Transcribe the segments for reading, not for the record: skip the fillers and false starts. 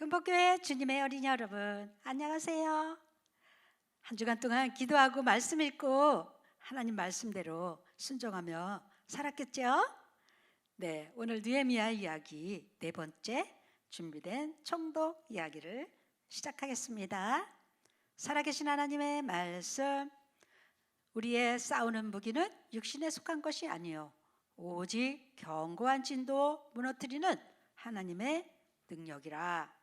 금복교회 주님의 어린이 여러분, 안녕하세요. 한 주간 동안 기도하고 말씀 읽고 하나님 말씀대로 순종하며 살았겠죠? 네, 오늘 느헤미야 이야기 네 번째 준비된 총독 이야기를 시작하겠습니다. 살아계신 하나님의 말씀, 우리의 싸우는 무기는 육신에 속한 것이 아니요 오직 견고한 진도 무너뜨리는 하나님의 능력이라.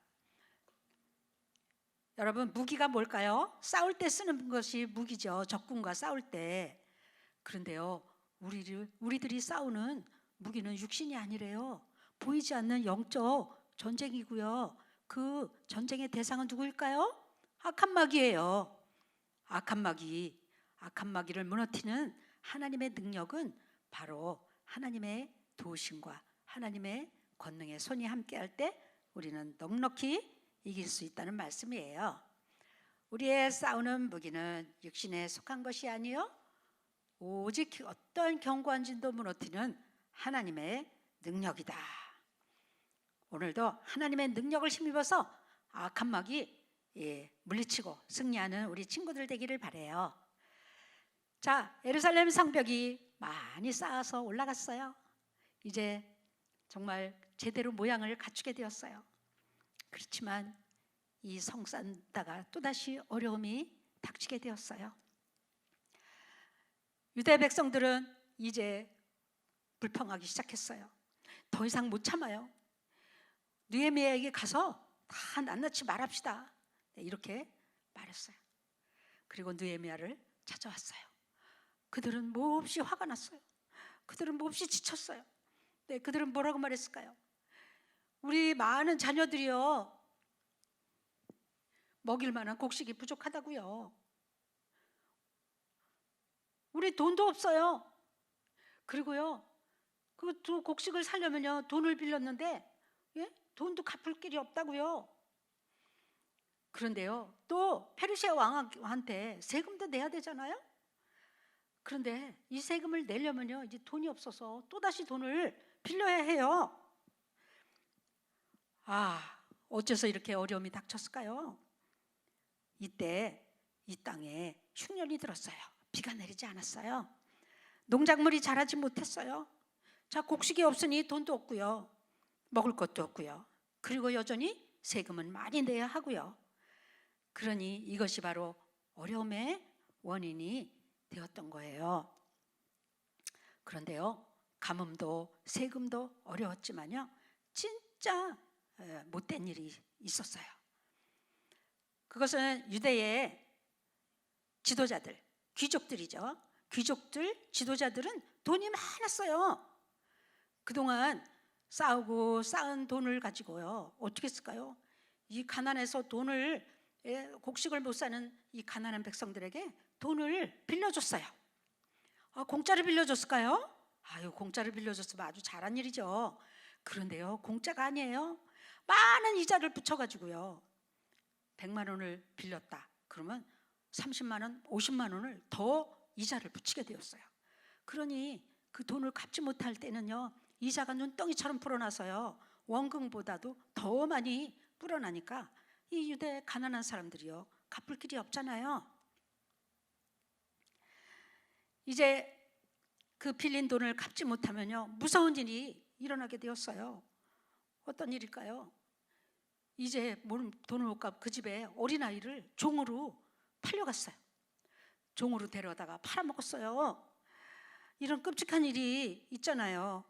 여러분, 무기가 뭘까요? 싸울 때 쓰는 것이 무기죠. 적군과 싸울 때. 그런데요, 우리들이 싸우는 무기는 육신이 아니래요. 보이지 않는 영적 전쟁이고요. 그 전쟁의 대상은 누구일까요? 악한 마귀예요. 악한 마귀를 무너뜨리는 하나님의 능력은 바로 하나님의 도우심과 하나님의 권능의 손이 함께할 때 우리는 넉넉히 이길 수 있다는 말씀이에요. 우리의 싸우는 무기는 육신에 속한 것이 아니요 오직 어떤 견고한 진도 무너뜨리는 하나님의 능력이다. 오늘도 하나님의 능력을 힘입어서 악한 마귀 물리치고 승리하는 우리 친구들 되기를 바라요. 자, 예루살렘 성벽이 많이 쌓아서 올라갔어요. 이제 정말 제대로 모양을 갖추게 되었어요. 그렇지만 이 성 쌓다가 또다시 어려움이 닥치게 되었어요. 유대 백성들은 이제 불평하기 시작했어요. 더 이상 못 참아요. 느헤미야에게 가서 다 낱낱이 말합시다. 이렇게 말했어요. 그리고 느헤미야를 찾아왔어요. 그들은 몹시 화가 났어요. 그들은 몹시 지쳤어요. 네, 그들은 뭐라고 말했을까요? 우리 많은 자녀들이요, 먹일 만한 곡식이 부족하다고요. 우리 돈도 없어요. 그리고요, 그 곡식을 사려면요 돈을 빌렸는데 돈도 갚을 길이 없다고요. 그런데요, 또 페르시아 왕한테 세금도 내야 되잖아요. 그런데 이 세금을 내려면요 이제 돈이 없어서 또다시 돈을 빌려야 해요. 어째서 이렇게 어려움이 닥쳤을까요? 이때 이 땅에 흉년이 들었어요. 비가 내리지 않았어요. 농작물이 자라지 못했어요. 자, 곡식이 없으니 돈도 없고요, 먹을 것도 없고요, 그리고 여전히 세금은 많이 내야 하고요. 그러니 이것이 바로 어려움의 원인이 되었던 거예요. 그런데요, 가뭄도 세금도 어려웠지만요, 진짜 못된 일이 있었어요. 그것은 유대의 지도자들, 귀족들이죠. 귀족들, 지도자들은 돈이 많았어요. 그동안 싸우고 쌓은 돈을 가지고요 어떻게 했을까요? 이 가난해서 곡식을 못 사는 이 가난한 백성들에게 돈을 빌려줬어요. 공짜로 빌려줬을까요? 공짜로 빌려줬으면 아주 잘한 일이죠. 그런데요, 공짜가 아니에요. 많은 이자를 붙여가지고요 100만 원을 빌렸다 그러면 30만 원, 50만 원을 더 이자를 붙이게 되었어요. 그러니 그 돈을 갚지 못할 때는요 이자가 눈덩이처럼 불어나서요 원금보다도 더 많이 불어나니까 이 유대 가난한 사람들이요 갚을 길이 없잖아요. 이제 그 빌린 돈을 갚지 못하면요 무서운 일이 일어나게 되었어요. 어떤 일일까요? 이제 돈을 못 갚고 그 집에 어린아이를 종으로 팔려갔어요. 종으로 데려다가 팔아먹었어요. 이런 끔찍한 일이 있잖아요.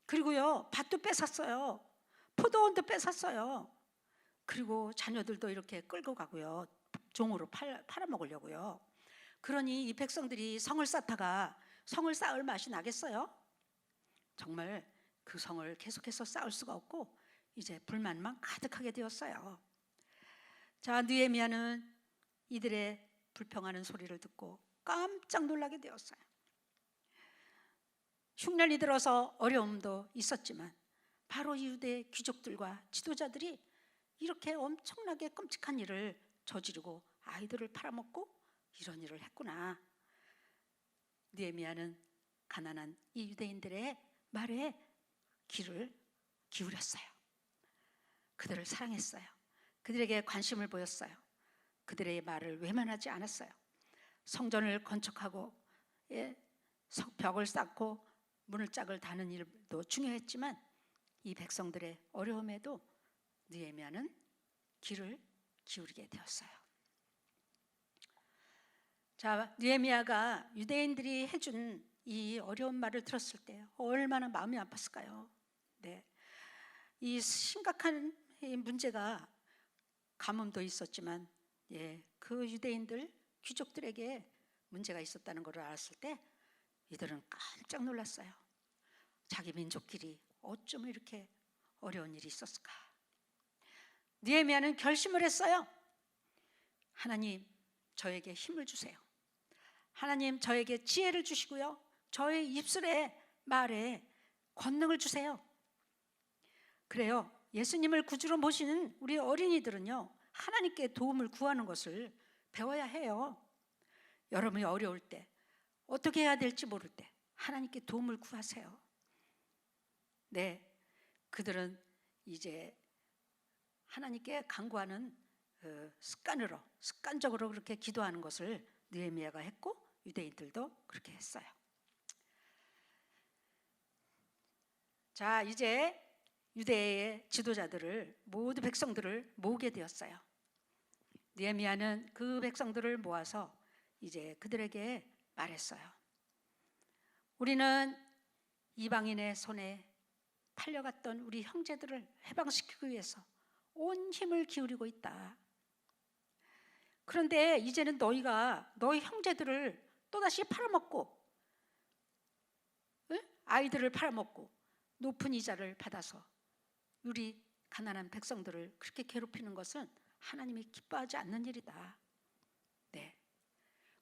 그리고요 밭도 뺏었어요. 포도원도 뺏었어요. 그리고 자녀들도 이렇게 끌고 가고요 종으로 팔아먹으려고요. 그러니 이 백성들이 성을 쌓다가 성을 쌓을 맛이 나겠어요? 정말 그 성을 계속해서 쌓을 수가 없고 이제 불만만 가득하게 되었어요. 자, 느헤미야는 이들의 불평하는 소리를 듣고 깜짝 놀라게 되었어요. 흉년이 들어서 어려움도 있었지만 바로 유대 귀족들과 지도자들이 이렇게 엄청나게 끔찍한 일을 저지르고 아이들을 팔아먹고 이런 일을 했구나. 느헤미야는 가난한 이 유대인들의 말에 귀를 기울였어요. 그들을 사랑했어요. 그들에게 관심을 보였어요. 그들의 말을 외면하지 않았어요. 성전을 건축하고 벽을 쌓고 문을 짝을 다는 일도 중요했지만 이 백성들의 어려움에도 느헤미야는 귀를 기울이게 되었어요. 자, 느헤미야가 유대인들이 해준 이 어려운 말을 들었을 때 얼마나 마음이 아팠을까요? 네, 이 심각한 이 문제가 가뭄도 있었지만, 그 유대인들 귀족들에게 문제가 있었다는 것을 알았을 때 이들은 깜짝 놀랐어요. 자기 민족끼리 어쩜 이렇게 어려운 일이 있었을까? 느헤미야는 결심을 했어요. 하나님, 저에게 힘을 주세요. 하나님, 저에게 지혜를 주시고요, 저의 입술에 말에 권능을 주세요. 그래요. 예수님을 구주로 모시는 우리 어린이들은요, 하나님께 도움을 구하는 것을 배워야 해요. 여러분이 어려울 때, 어떻게 해야 될지 모를 때 하나님께 도움을 구하세요. 네, 그들은 이제 하나님께 간구하는 습관적으로 그렇게 기도하는 것을 느헤미야가 했고 유대인들도 그렇게 했어요. 자, 이제 유대의 지도자들을, 모두 백성들을 모으게 되었어요. 느헤미야는 그 백성들을 모아서 이제 그들에게 말했어요. 우리는 이방인의 손에 팔려갔던 우리 형제들을 해방시키기 위해서 온 힘을 기울이고 있다. 그런데 이제는 너희가 너희 형제들을 또다시 팔아먹고, 아이들을 팔아먹고 높은 이자를 받아서 우리 가난한 백성들을 그렇게 괴롭히는 것은 하나님이 기뻐하지 않는 일이다. 네.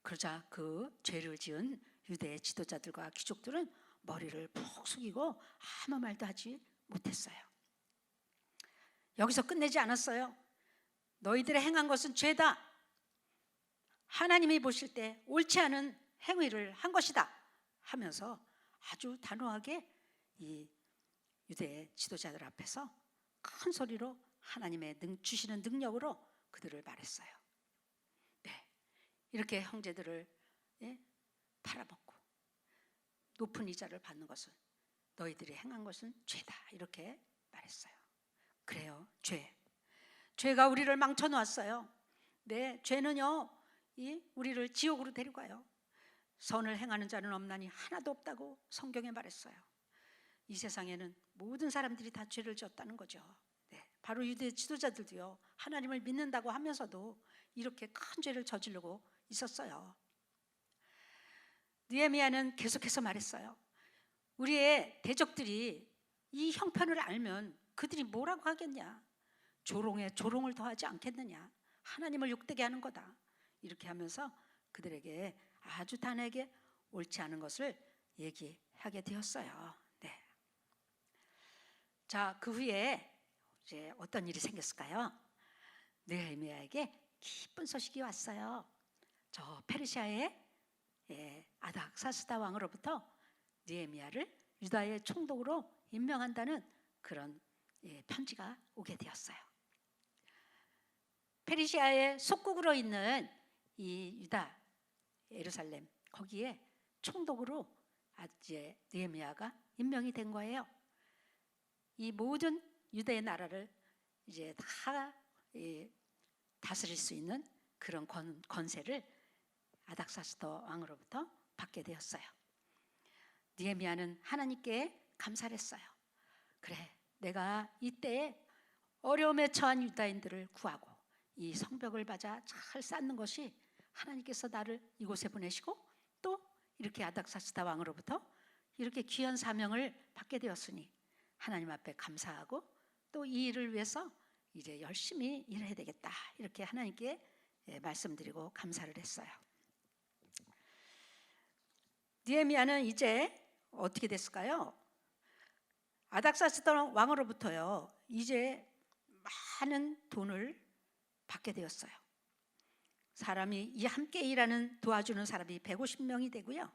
그러자 그 죄를 지은 유대의 지도자들과 귀족들은 머리를 푹 숙이고 아무 말도 하지 못했어요. 여기서 끝내지 않았어요. 너희들의 행한 것은 죄다. 하나님이 보실 때 옳지 않은 행위를 한 것이다 하면서 아주 단호하게 이 유대의 지도자들 앞에서 큰 소리로 하나님의 주시는 능력으로 그들을 말했어요. 네, 이렇게 형제들을 팔아먹고 높은 이자를 받는 것은, 너희들이 행한 것은 죄다, 이렇게 말했어요. 그래요, 죄가 우리를 망쳐놓았어요. 네, 죄는요, 우리를 지옥으로 데려가요. 선을 행하는 자는 없나니 하나도 없다고 성경에 말했어요. 이 세상에는 모든 사람들이 다 죄를 지었다는 거죠. 네, 바로 유대 지도자들도요, 하나님을 믿는다고 하면서도 이렇게 큰 죄를 저지르고 있었어요. 느헤미야는 계속해서 말했어요. 우리의 대적들이 이 형편을 알면 그들이 뭐라고 하겠냐? 조롱에 조롱을 더하지 않겠느냐? 하나님을 욕되게 하는 거다. 이렇게 하면서 그들에게 아주 단호하게 옳지 않은 것을 얘기하게 되었어요. 네. 자, 그 후에 이제 어떤 일이 생겼을까요? 느헤미야에게 기쁜 소식이 왔어요. 저 페르시아의 아닥사스다 왕으로부터 느헤미야를 유다의 총독으로 임명한다는 그런 편지가 오게 되었어요. 페르시아의 속국으로 있는 이 유다 예루살렘, 거기에 총독으로 이제 느헤미야가 임명이 된 거예요. 이 모든 유대의 나라를 이제 다 다스릴 수 있는 그런 권세를 아닥사스다 왕으로부터 받게 되었어요. 느헤미야는 하나님께 감사를 했어요. 그래, 내가 이때에 어려움에 처한 유다인들을 구하고 이 성벽을 맞아 잘 쌓는 것이 하나님께서 나를 이곳에 보내시고 또 이렇게 아닥사스다 왕으로부터 이렇게 귀한 사명을 받게 되었으니 하나님 앞에 감사하고 또 이 일을 위해서 이제 열심히 일해야 되겠다, 이렇게 하나님께 말씀드리고 감사를 했어요. 느헤미야는 이제 어떻게 됐을까요? 아닥사스다 왕으로부터요, 이제 많은 돈을 받게 되었어요. 사람이 함께 일하는, 도와주는 사람이 150명이 되고요.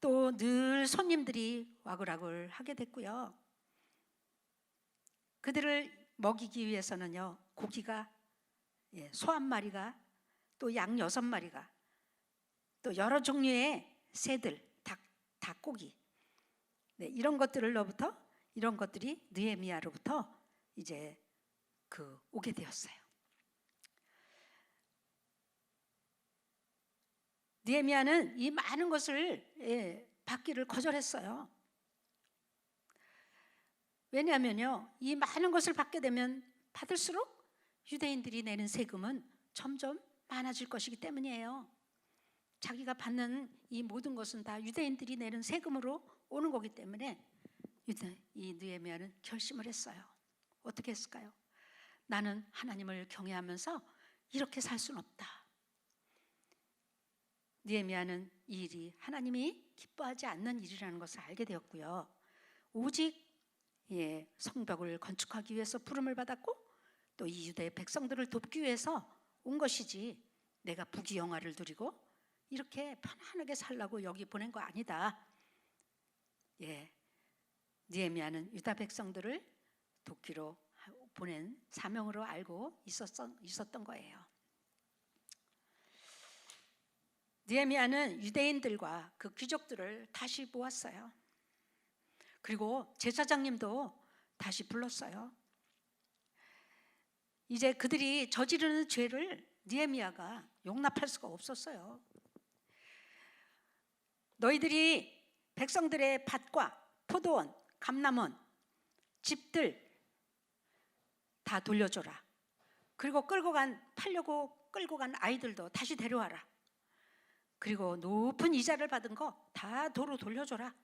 또 늘 손님들이 와글와글 하게 됐고요. 그들을 먹이기 위해서는요, 고기가 소 1마리가 또 양 6마리가 또 여러 종류의 새들, 닭고기, 이런 것들로부터 이런 것들이 느헤미야로부터 이제 오게 되었어요. 느헤미야는 이 많은 것을 받기를 거절했어요. 왜냐하면요, 이 많은 것을 받게 되면 받을수록 유대인들이 내는 세금은 점점 많아질 것이기 때문이에요. 자기가 받는 이 모든 것은 다 유대인들이 내는 세금으로 오는 거기 때문에 이 느헤미야는 결심을 했어요. 어떻게 했을까요? 나는 하나님을 경외하면서 이렇게 살 수는 없다. 느헤미야는 이 일이 하나님이 기뻐하지 않는 일이라는 것을 알게 되었고요. 오직 성벽을 건축하기 위해서 부름을 받았고 또 이 유대 백성들을 돕기 위해서 온 것이지 내가 부귀영화를 누리고 이렇게 편안하게 살라고 여기 보낸 거 아니다. 느헤미야는 유다 백성들을 돕기로 보낸 사명으로 알고 있었던 거예요. 느헤미야는 유대인들과 그 귀족들을 다시 모았어요. 그리고 제사장님도 다시 불렀어요. 이제 그들이 저지르는 죄를 느헤미야가 용납할 수가 없었어요. 너희들이 백성들의 밭과 포도원, 감람원, 집들 다 돌려줘라. 그리고 팔려고 끌고 간 아이들도 다시 데려와라. 그리고 높은 이자를 받은 거 다 도로 돌려줘라.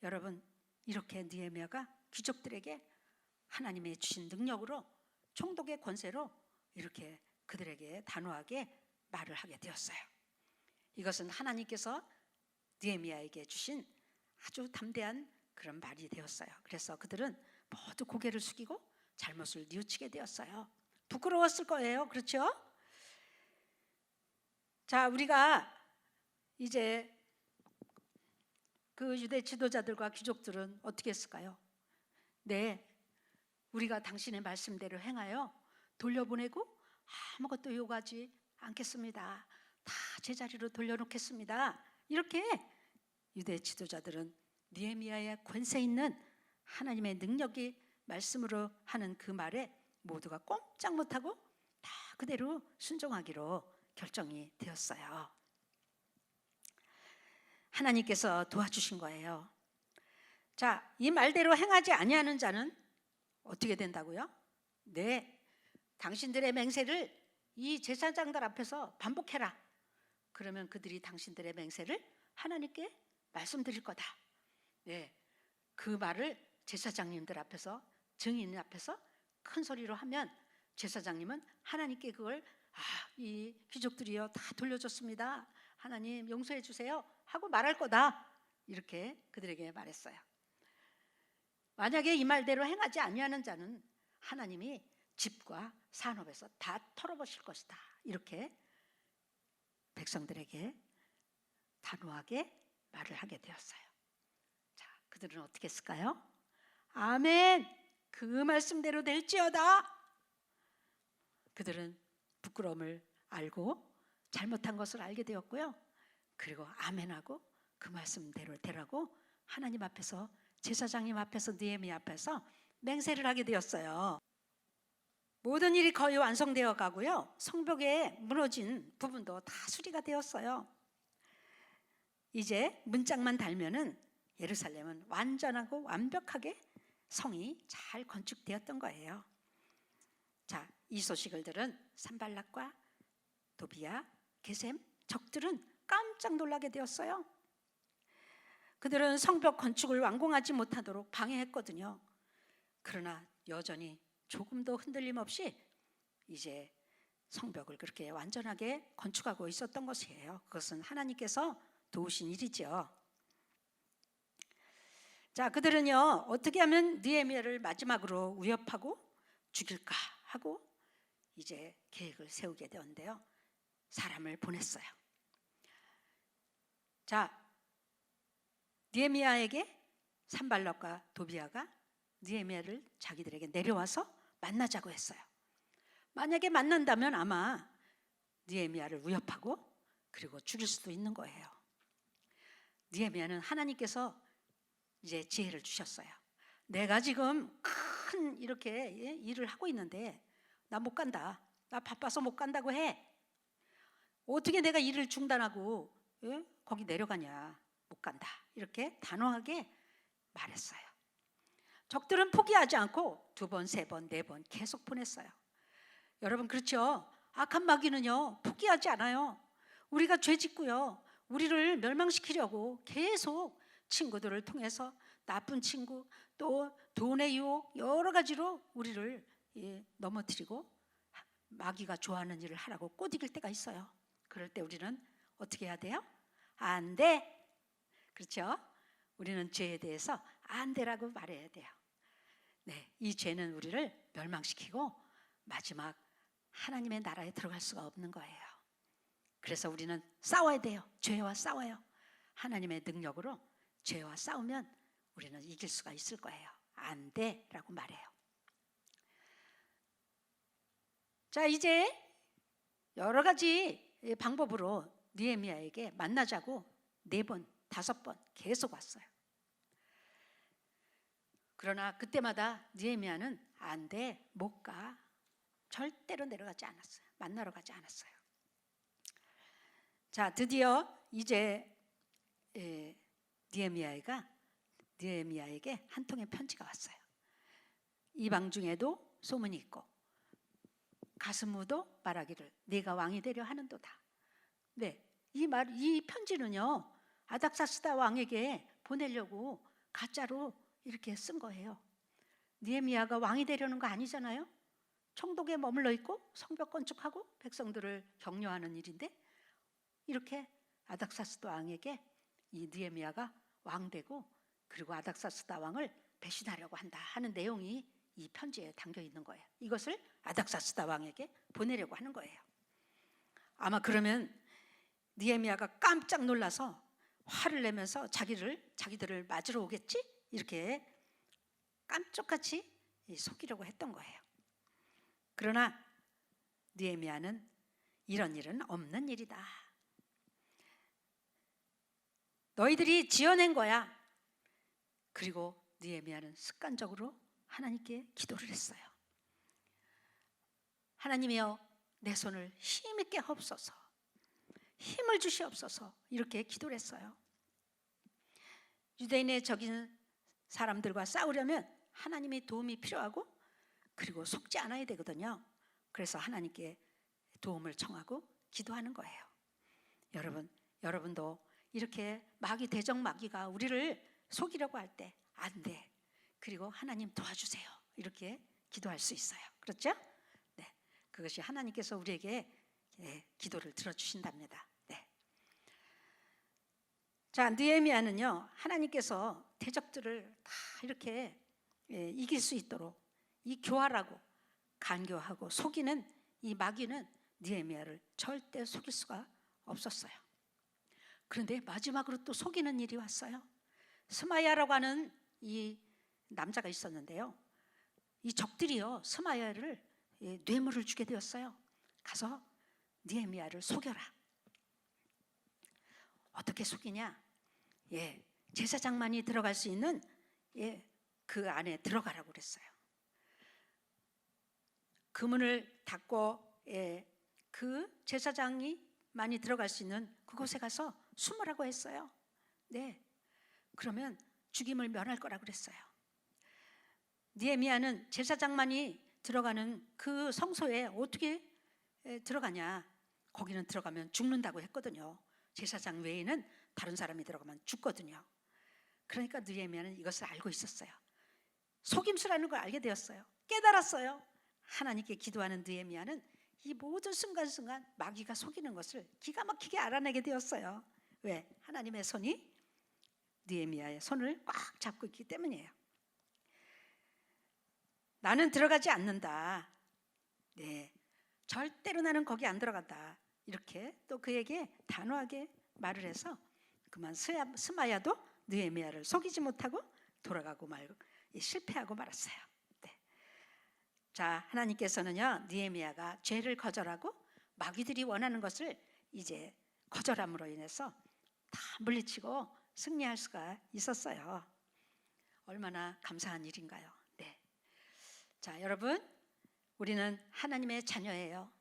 여러분, 이렇게 느헤미야가 귀족들에게 하나님의 주신 능력으로 총독의 권세로 이렇게 그들에게 단호하게 말을 하게 되었어요. 이것은 하나님께서 느헤미야에게 주신 아주 담대한 그런 말이 되었어요. 그래서 그들은 모두 고개를 숙이고 잘못을 뉘우치게 되었어요. 부끄러웠을 거예요. 그렇죠? 자, 우리가 이제 그 유대 지도자들과 귀족들은 어떻게 했을까요? 우리가 당신의 말씀대로 행하여 돌려보내고 아무것도 요구하지 않겠습니다. 다 제자리로 돌려놓겠습니다. 이렇게 유대 지도자들은 느헤미야의 권세 있는 하나님의 능력이 말씀으로 하는 그 말에 모두가 꼼짝 못하고 다 그대로 순종하기로 결정이 되었어요. 하나님께서 도와주신 거예요. 자, 이 말대로 행하지 아니하는 자는 어떻게 된다고요? 당신들의 맹세를 이 제사장들 앞에서 반복해라. 그러면 그들이 당신들의 맹세를 하나님께 말씀드릴 거다. 그 말을 제사장님들 앞에서, 증인 앞에서 큰 소리로 하면 제사장님은 하나님께 그걸 이 귀족들이요 다 돌려줬습니다. 하나님 용서해 주세요 하고 말할 거다. 이렇게 그들에게 말했어요. 만약에 이 말대로 행하지 아니하는 자는 하나님이 집과 산업에서 다 털어버릴 것이다. 이렇게 백성들에게 단호하게 말을 하게 되었어요. 자, 그들은 어떻게 했을까요? 아멘, 그 말씀대로 될지어다. 그들은 부끄러움을 알고 잘못한 것을 알게 되었고요. 그리고 아멘하고 그 말씀대로 되라고 하나님 앞에서, 제사장님 앞에서, 느헤미야 앞에서 맹세를 하게 되었어요. 모든 일이 거의 완성되어 가고요. 성벽에 무너진 부분도 다 수리가 되었어요. 이제 문짝만 달면은 예루살렘은 완전하고 완벽하게 성이 잘 건축되었던 거예요. 자, 이 소식을 들은 산발락과 도비야, 게셈, 적들은 깜짝 놀라게 되었어요. 그들은 성벽 건축을 완공하지 못하도록 방해했거든요. 그러나 여전히 조금도 흔들림 없이 이제 성벽을 그렇게 완전하게 건축하고 있었던 것이에요. 그것은 하나님께서 도우신 일이죠. 자, 그들은요 어떻게 하면 느헤미야를 마지막으로 위협하고 죽일까 하고 이제 계획을 세우게 되었는데요. 사람을 보냈어요. 자, 느헤미야에게 산발락과 도비야가 느헤미야를 자기들에게 내려와서 만나자고 했어요. 만약에 만난다면 아마 느헤미야를 위협하고 그리고 죽일 수도 있는 거예요. 느헤미야는 하나님께서 이제 지혜를 주셨어요. 내가 지금 큰 이렇게 일을 하고 있는데 나 못 간다. 나 바빠서 못 간다고 해. 어떻게 내가 일을 중단하고 거기 내려가냐. 못 간다. 이렇게 단호하게 말했어요. 적들은 포기하지 않고 2번, 3번, 4번 계속 보냈어요. 여러분 그렇죠? 악한 마귀는요 포기하지 않아요. 우리가 죄 짓고요 우리를 멸망시키려고 계속 친구들을 통해서 나쁜 친구 또 돈의 유혹 여러 가지로 우리를 넘어뜨리고 마귀가 좋아하는 일을 하라고 꼬드길 때가 있어요. 그럴 때 우리는 어떻게 해야 돼요? 안 돼. 그렇죠? 우리는 죄에 대해서 안 돼라고 말해야 돼요. 네, 이 죄는 우리를 멸망시키고 마지막 하나님의 나라에 들어갈 수가 없는 거예요. 그래서 우리는 싸워야 돼요. 죄와 싸워요. 하나님의 능력으로 죄와 싸우면 우리는 이길 수가 있을 거예요. 안 돼라고 말해요. 자, 이제 여러 가지 방법으로 느헤미야에게 만나자고 4번, 5번 계속 왔어요. 그러나 그때마다 느헤미야는 안 돼, 못 가. 절대로 내려가지 않았어요. 만나러 가지 않았어요. 자, 드디어 이제 느헤미야에게 한 통의 편지가 왔어요. 이방 중에도 소문이 있고 가스무도 말하기를 네가 왕이 되려 하는도다. 네, 이 편지는요 아닥사스다 왕에게 보내려고 가짜로 이렇게 쓴 거예요. 느헤미야가 왕이 되려는 거 아니잖아요. 총독에 머물러 있고 성벽 건축하고 백성들을 격려하는 일인데 이렇게 아닥사스다 왕에게 이 느헤미야가 왕 되고 그리고 아닥사스다 왕을 배신하려고 한다 하는 내용이 이 편지에 담겨 있는 거예요. 이것을 아닥사스다 왕에게 보내려고 하는 거예요. 아마 그러면 느헤미야가 깜짝 놀라서 화를 내면서 자기들을 맞으러 오겠지? 이렇게 깜짝같이 속이려고 했던 거예요. 그러나 느헤미야는 이런 일은 없는 일이다. 너희들이 지어낸 거야. 그리고 느헤미야는 습관적으로 하나님께 기도를 했어요. 하나님이여 내 손을 힘있게 헙소서. 힘을 주시옵소서. 이렇게 기도를 했어요. 유대인의 적인 사람들과 싸우려면 하나님의 도움이 필요하고 그리고 속지 않아야 되거든요. 그래서 하나님께 도움을 청하고 기도하는 거예요. 여러분도 이렇게 대적 마귀가 우리를 속이려고 할 때 안 돼. 그리고 하나님 도와주세요. 이렇게 기도할 수 있어요. 그렇죠? 네, 그것이 하나님께서 우리에게 기도를 들어주신답니다. 네. 자, 느헤미야는요 하나님께서 대적들을 다 이렇게 이길 수 있도록 이 교활하고 간교하고 속이는 이 마귀는 느헤미야를 절대 속일 수가 없었어요. 그런데 마지막으로 또 속이는 일이 왔어요. 스마야라고 하는 이 남자가 있었는데요. 이 적들이요 스마야를 뇌물을 주게 되었어요. 가서 느헤미야를 속여라. 어떻게 속이냐? 제사장만이 들어갈 수 있는 그 안에 들어가라고 그랬어요. 그 문을 닫고 그 제사장이 많이 들어갈 수 있는 그곳에 가서 숨으라고 했어요. 네, 그러면 죽임을 면할 거라고 그랬어요. 느헤미야는 제사장만이 들어가는 그 성소에 어떻게 들어가냐? 거기는 들어가면 죽는다고 했거든요. 제사장 외에는 다른 사람이 들어가면 죽거든요. 그러니까 느헤미야는 이것을 알고 있었어요. 속임수라는 걸 알게 되었어요. 깨달았어요. 하나님께 기도하는 느헤미야는 이 모든 순간순간 마귀가 속이는 것을 기가 막히게 알아내게 되었어요. 왜? 하나님의 손이 느헤미야의 손을 꽉 잡고 있기 때문이에요. 나는 들어가지 않는다. 네, 절대로 나는 거기 안 들어간다. 이렇게 또 그에게 단호하게 말을 해서 그만 스마야도 느헤미야를 속이지 못하고 돌아가고 말고 실패하고 말았어요. 네. 자, 하나님께서는요, 느헤미야가 죄를 거절하고 마귀들이 원하는 것을 이제 거절함으로 인해서 다 물리치고 승리할 수가 있었어요. 얼마나 감사한 일인가요? 네. 자, 여러분, 우리는 하나님의 자녀예요.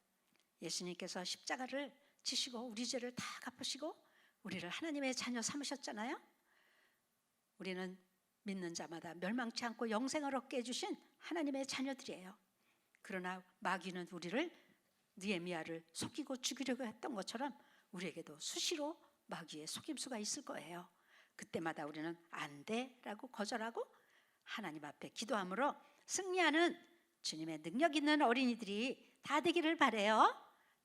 예수님께서 십자가를 지시고 우리 죄를 다 갚으시고 우리를 하나님의 자녀 삼으셨잖아요. 우리는 믿는 자마다 멸망치 않고 영생을 얻게 해주신 하나님의 자녀들이에요. 그러나 마귀는 우리를 느헤미야를 속이고 죽이려고 했던 것처럼 우리에게도 수시로 마귀의 속임수가 있을 거예요. 그때마다 우리는 안 돼라고 거절하고 하나님 앞에 기도함으로 승리하는 주님의 능력 있는 어린이들이 다 되기를 바라요.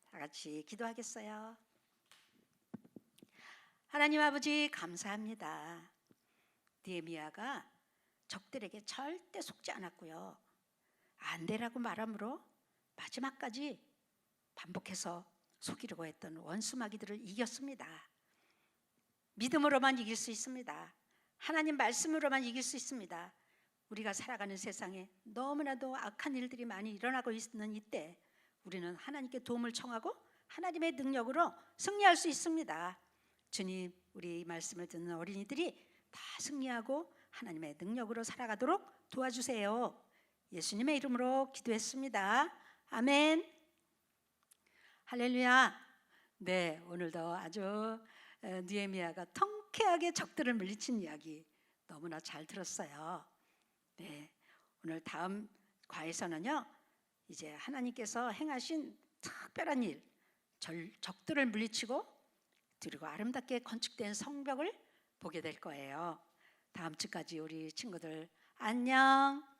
다 같이 기도하겠어요. 하나님 아버지 감사합니다. 느헤미야가 적들에게 절대 속지 않았고요. 안 되라고 말함으로 마지막까지 반복해서 속이려고 했던 원수 마귀들을 이겼습니다. 믿음으로만 이길 수 있습니다. 하나님 말씀으로만 이길 수 있습니다. 우리가 살아가는 세상에 너무나도 악한 일들이 많이 일어나고 있는 이때 우리는 하나님께 도움을 청하고 하나님의 능력으로 승리할 수 있습니다. 주님, 우리 말씀을 듣는 어린이들이 다 승리하고 하나님의 능력으로 살아가도록 도와주세요. 예수님의 이름으로 기도했습니다. 아멘. 할렐루야. 네, 오늘도 아주 느헤미야가 통쾌하게 적들을 물리친 이야기 너무나 잘 들었어요. 네, 오늘 다음 과에서는요, 이제 하나님께서 행하신 특별한 일, 적들을 물리치고 그리고 아름답게 건축된 성벽을 보게 될 거예요. 다음 주까지 우리 친구들 안녕.